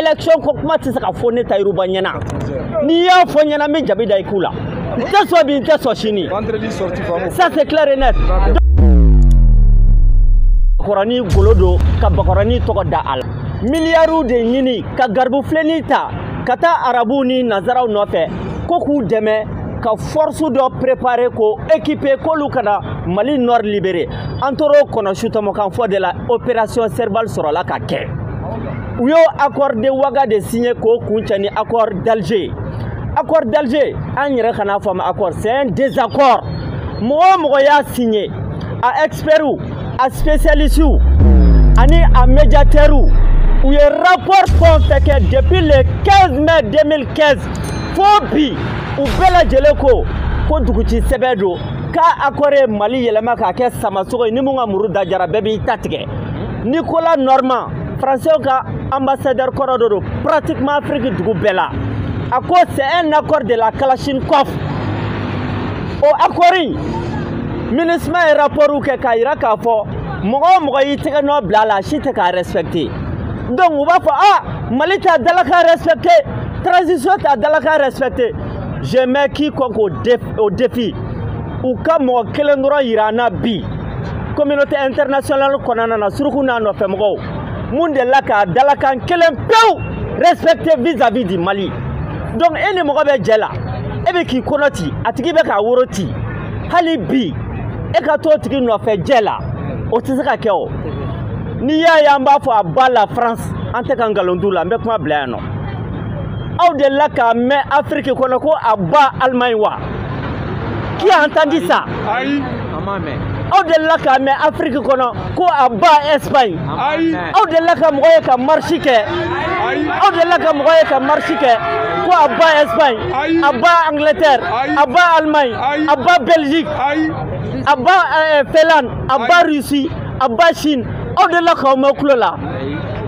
élection ko kuma ti se ka fo ne Tahirou Ba ɲɛna ni y'a fo ɲɛna min jabi da i ku la n tɛ sɔn bi n tɛ sɔn sini ça c'est clair et net Bakorani golo do ka Bakorani tɔgɔ da a la miliyariw de ɲini ka garibu filɛni ta ka taa arabu ni nazaraw nɔfɛ ko k'u dɛmɛ ka force dɔ préparer ko équiper k'olu kana Mali Nord libérer an tor'o kɔnɔ sutɔmɔkan fɔ de la opération Serval sɔrɔla ka kɛ u y'o accord de Ouaga de signé k'o kuncɛ ni accord d'Alger an yɛrɛ kana fɔ ma accord c'est un désaccord mɔgɔ o mɔgɔ y'a signé a experts a spécialistes ani a médiateurs u ye rapport fɛn fɛn kɛ depuis le 15 mai 2015 fo bi u bɛɛ lajɛlen ko duguci sɛbɛn don k'a accord ye Mali yɛlɛma k'a kɛ samasogo ye ni mun ka muru dajara bɛɛ b'i ta tigɛ Nicolas Normand français ka ambassadeur kɔrɔ dɔ don pratiquement Afrique dugu bɛɛ la a ko c'est un accord de la Kalachnikov o accord MINUSMA ye rapport kɛ k'a yira k'a fɔ mɔgɔ o mɔgɔ y'i tɛgɛ nɔ bila a la si tɛ k'a respecter donc u b'a fɔ Mali t'a dalakan respecter transition t'a dalakan respecter je mets quiconque au défi u ka mɔgɔ kelen dɔrɔn yira an na bi communauté internationale kɔnɔna na suruku n'a nɔfɛ mɔgɔw mun delila k'a dalakan kelen pewu respecter vis-à-vis du Mali donc e ni mɔgɔ bɛ jɛ la e bɛ k'i kɔnɔ ci a tigi bɛ k'a woro ci hali bi e ka t'o tigi nɔfɛ jɛ la o tɛ se ka kɛ o n'i y'a ye an b'a fɔ a ba la France an tɛ ka nkalon t'u la an bɛ kuma bila yan nɔ aw delila k'a mɛn Afrique kɔnɔ ko a ba Allemagne wa qui a entendu ça aw delila k'a mɛn Afrique kɔnɔ ko a ba Espagne aw delila ka mɔgɔ ye ka marche kɛ aw delila ka mɔgɔ ye ka marche kɛ ko a ba Espagne a ba Angleterre a ba Allemagne a ba Belgique a ba Finlande a ba Russie a ba Chine aw delila k'aw mɛn kulo la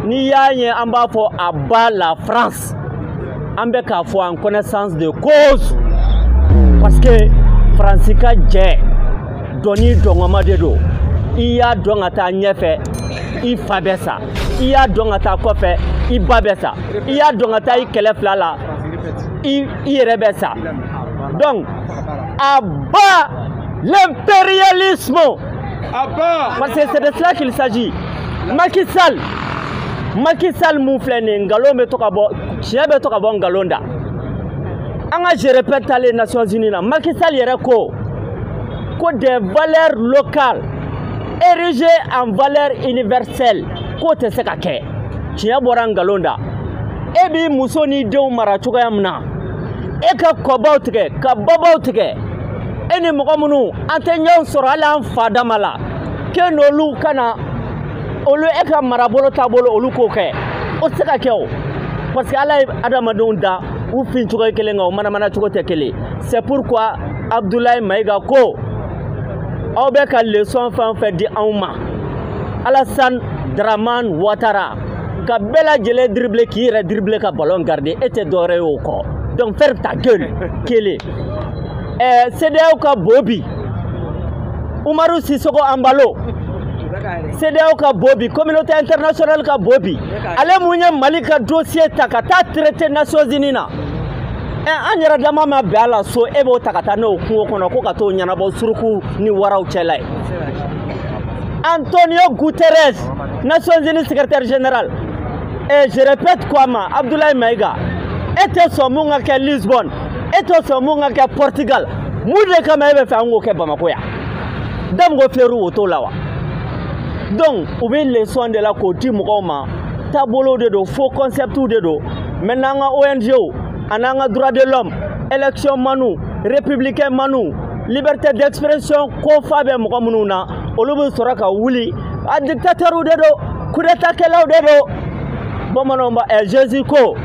n'i y'a ye an b'a fɔ a ba la France an bɛ k'a fɔ en connaissance de cause parce que Faransi ka jɛ dɔnni dɔngɔma de don i y'a dɔn ka taa ɲɛfɛ i fa bɛ sa i y'a dɔn ka taa kɔfɛ i ba bɛ sa i y'a dɔn ka taa i kɛlɛ fila la i yɛrɛ bɛ sa donc à bas l'impérialisme parce que c'est de cela qu'il s'agit Macky Sall mun filɛ nin ye nkalon bɛ to ka bɔ tiɲɛ bɛ to ka bɔ nkalon da an ka je répète les Nations Unies na Macky Sall yɛrɛ ko des valeurs locales érigées en valeurs universelles k'o tɛ se ka kɛ tiɲɛ bɔra nkalon da e b'i muso n'i denw mara cogoya min na e ka kɔbaw tigɛ ka babaw tigɛ e ni mɔgɔ minnu an tɛ ɲɔgɔn sɔrɔ hali an fa dama la k'e n'olu kana olu e ka marabolo taabolo olu k'o kɛ o tɛ se ka kɛ o parce que ala ye adamadenw da u fin cogo ye kelen nka o manamana cogo tɛ kelen c'est pourquoi Abdoulaye Maïga ko aw bɛ ka leçon fɛn fɛn di anw ma Alassane Dramane Ouattara ka bɛɛ lajɛlen dribble k'i yɛrɛ dribble ka ballon garder e tɛ dɔwɛrɛ ye o kɔ donc ferme ta gueule kelen CEDEAO ka bobi Umaru Sissoco Embalo CEDEAO ka bobi communauté internationale ka bobi ale mun ye Mali ka dossier ta ka taa traité Nations Unies na an yɛrɛ dama ma bɛn a la so e b'o ta ka taa n'o kungo kɔnɔ ko ka t'o ɲɛnabɔ suruku ni waraw cɛla ye Antonio Guterres Nations Unies secrétaire général et je répète quoi ma Abdoulaye Maïga e tɛ sɔn mun ka kɛ Lisbonne e tɛ sɔn mun ka kɛ Portugal mun de kama e bɛ fɛ an k'o kɛ Bamako yan damugo filɛru o t'o la wa donc u bɛ leçon de la k'o di mɔgɔw ma taabolo de don faux concepts de don maintenant an ka ONG ani an ka droit de l'homme élection manu républicain manu liberté d'expression ko fa bɛ mɔgɔ minnu na olu bɛ sɔrɔ ka wuli a dictateurs de don coup d'état kɛlaw de don bamananw ba Jésus ko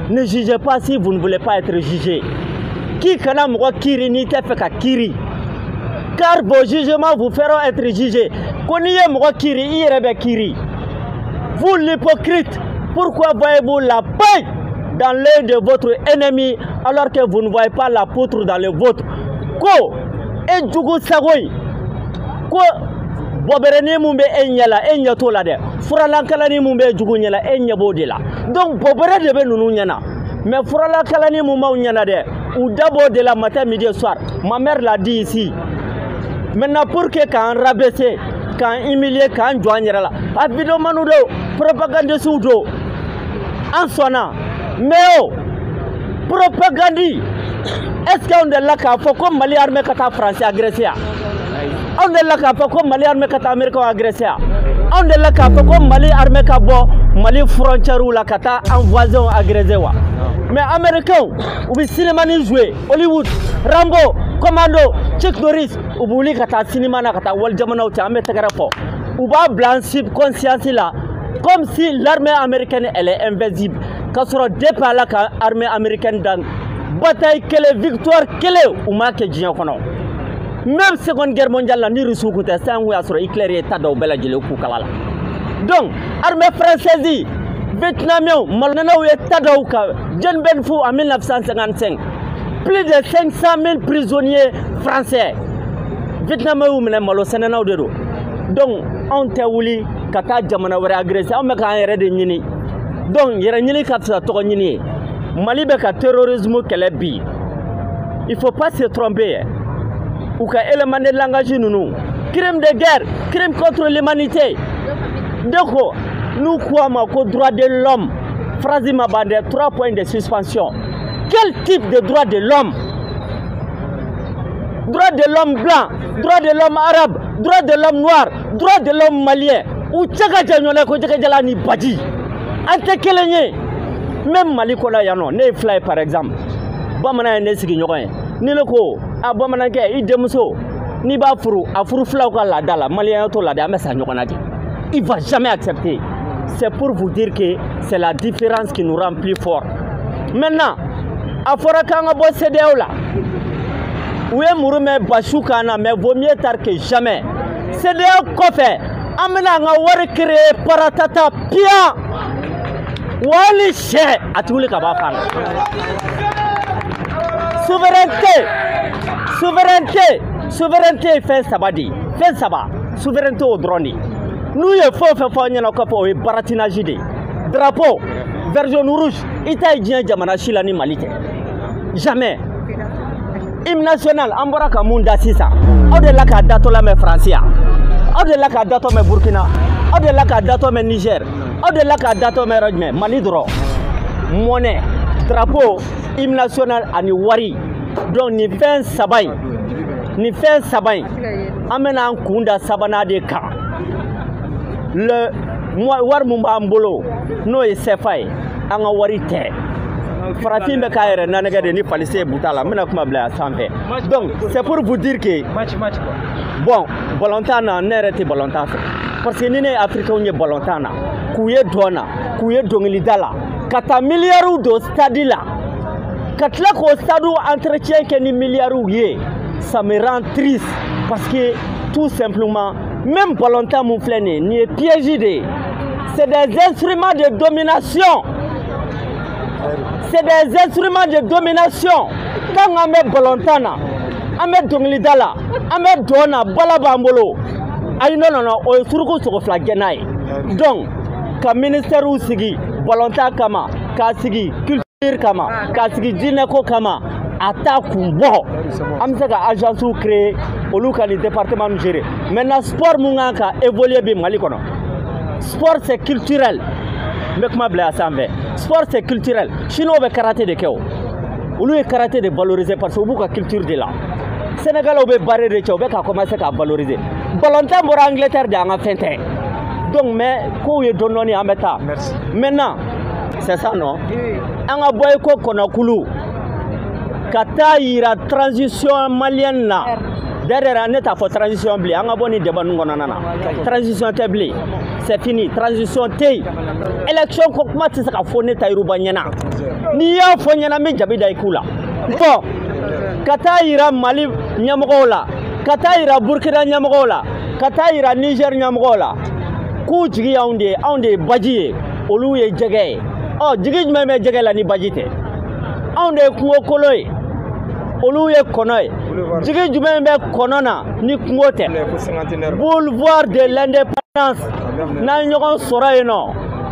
ne jugez pas si vous ne voulez pas être jugé k'i kana mɔgɔ kiiri n'i tɛ fɛ ka kiiri car vos jugements vous feront être jugés ko n'i ye mɔgɔ kiiri i yɛrɛ bɛ kiiri vous l'hypocrite pourquoi voyez-vous la paille dans l'œil de votre ennemi alors que vous ne voyez pas la poutre dans le vôtre ko e jugu sago yi ko bɔbɛrɛni mun bɛ e ɲɛ la e ɲɛ t'o la dɛ furalakalani mun bɛ jugu ɲɛ la e ɲɛ b'o de la donc bɔbɛrɛ de bɛ ninnu ɲɛna mais furalakalani mun b'aw ɲɛna dɛ u dab'o de la matin midi et soir ma mère l'a dit ici maintenant pour que k'an rabaisser k'an humilier k'an jɔ an yɛrɛ la a vidéomaniw do propagandistes do an sɔnna mais o propagande est-ce qu'on est là k'a fɔ ko Mali armée ka taa France agressé ya on est là k'a fɔ ko Mali armée ka taa Américain agressé ya on est là k'a fɔ ko Mali armée ka bɔ Mali frontière la ka taa an voisin agressé wa mais Américains u bɛ cinéma ni jouer Hollywood Rambo Commando Chuck Norris u bɛ wuli ka taa cinéma na ka taa wali jamanaw cɛ an bɛ tɛgɛrɛ fɔ u b'a bila an subconscience la comme si l'armée américaine elle est invincible k'a sɔrɔ depuis ala ka armée américaine dan bataille kɛlɛ victoire kɛlɛ u m'a kɛ diɲɛ kɔnɔ même seconde guerre mondiale la ni Russiw kun tɛ san kun y'a sɔrɔ Hitler ye ta dɔw bɛɛ lajɛlen k'u kala la donc armée française vietnamiens malnanaw ye ta dɔw kan Dien Bien Phu en 1955 plus de 500 000 prisonniers français vietnamiens y'u minɛ malo sɛnɛnaw de do donc anw tɛ wuli ka taa jamana wɛrɛ agressé anw bɛ k'an yɛrɛ de ɲini donc yɛrɛ ɲini ka fisa tɔgɔ ɲini ye Mali bɛ ka terrorisme kɛlɛ bi il faut pas se tromper ou ka élément de langage ninnu crime de guerre crime contre l'humanité donc nous croyons qu'au droit de l'homme phrase ma bande 3 points de suspension quel type de droit de l'homme droit de l'homme blanc droit de l'homme arabe droit de l'homme noir droit de l'homme malien ou tchaga janyone ko tchaga jala ni baji ante kelenye même Mali kola yano ne fly par exemple bamana ne sigi ɲɔgɔn ni ne ko a bamanankɛ I denmuso ni b'a furu a furu fulaw ka laada la malien to laada an bɛ sa ɲɔgɔn na de il va jamais accepter c'est pour vous dire que c'est la différence qui nous rend plus fort maintenant a fɔra k'an ka bɔ CEDEAO la u ye muru mɛn basiw kan na mais vaut mieux tard que jamais CEDEAO kɔfɛ an bɛna an ka wari créer paratata piyan wali sɛ a ti wuli ka bɔ a fan na souveraineté fɛn saba de fɛn saba souveraineté o dɔrɔn de n'u ye fɛn o fɛn fɔ an ɲɛna kɔfɛ o ye baratinage de drapeau vert jaune rouge i ta ye diɲɛ jamana si la ni Mali tɛ jamais hymne national an bɔra ka mun da sisan aw de la k'a datɔ lamɛn France yan aw de la k'a datɔ mɛn Burkina aw de la k'a datɔ mɛn Niger aw de la k'a datɔ mɛn yɔrɔ jumɛn Mali dɔrɔn monnaie drapeau hymne national ani wari donc nin fɛn saba in an bɛna an kun da sabanan de kan wari mun b'an bolo n'o ye CFA ye an ka wari tɛ farafin bɛ k'a yɛrɛ nanɛgɛ de ni falise ye buta la n bɛna kuma bila a sanfɛ donc c'est pour vous dire que bon balontan na ne yɛrɛ tɛ balontan fɛ parce que ni ne ye africains ye balontan na k'u ye dɔn na k'u ye dɔnkilida la ka taa miliyariw don stade la ka tila k'o stade entretien kɛ ni miliyariw ye ça me rend triste parce que tout simplement même balontan mun filɛ nin ye piège de ye c'est des instruments de domination c'est des instruments de domination quand on met balontan na an bɛ dɔnkilida la an bɛ dɔn na bala b'an bolo ayi non o ye suruku sogo fila gɛnna ye donc ka ministère sigi balontan kama k'a sigi culture kama k'a sigi diinɛko kama a t'a kun bɔ an bɛ se ka agence créer olu ka nin département nu gérer maintenant sport mun kan ka évoluer bi Mali kɔnɔ sport c'est culturel n bɛ kuma bila a sanfɛ sport c'est culturel chinois bɛ karaté de kɛ o olu ye karaté de valoriser parce que u b'u ka culture de la sénégalais bɛ barre de cɛ u bɛ ka commencer k'a valoriser balontan bɔra Angleterre de an ka fɛn tɛ donc mais kow ye dɔɔni dɔɔni an bɛ taa maintenant c'est ça non an ka bɔ ko kɔnɔkulu ka taa yira transition malienne na derrière ne t'a fɔ transition bilen an ka bɔ ni débat ninnu kɔnɔna na transition tɛ bilen c'est fini transition tɛ yen élection ko kuma tɛ se ka fɔ ne Tayiruba ɲɛna n'i y'a fɔ ɲɛna n bɛ jabi da i k'u la bon ka taa yira Mali ɲɛmɔgɔw la ka taa yira Burkina ɲɛmɔgɔw la ka taa yira Niger ɲɛmɔgɔw la k'u jigi y'anw de ye baji ye olu ye jɛgɛ ye jigi jumɛn bɛ jɛgɛ la ni baji tɛ anw de ye kungo kolo ye olu ye kɔnɔ ye jigi jumɛn bɛ kɔnɔ na ni kungo tɛ boulevard de l'indépendance n'an ɲɔgɔn sɔrɔ yen nɔ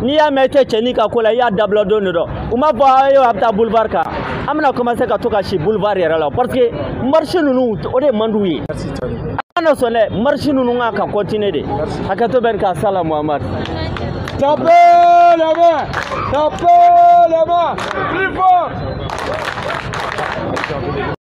n'i y'a mɛn i tɛ cɛnin ka ko la i y'a dabila don de dɔ u ma fɔ ayi a bɛ taa boulevard kan an bɛna commencer ka to ka si boulevard yɛrɛ la parce que marche ninnu o de man d'u ye an kana sɔn dɛ marche ninnu kan ka continuer de hakɛto bɛ nin kan Sala Muhamadi. Tapez la main! Tapez la main! Plus fort!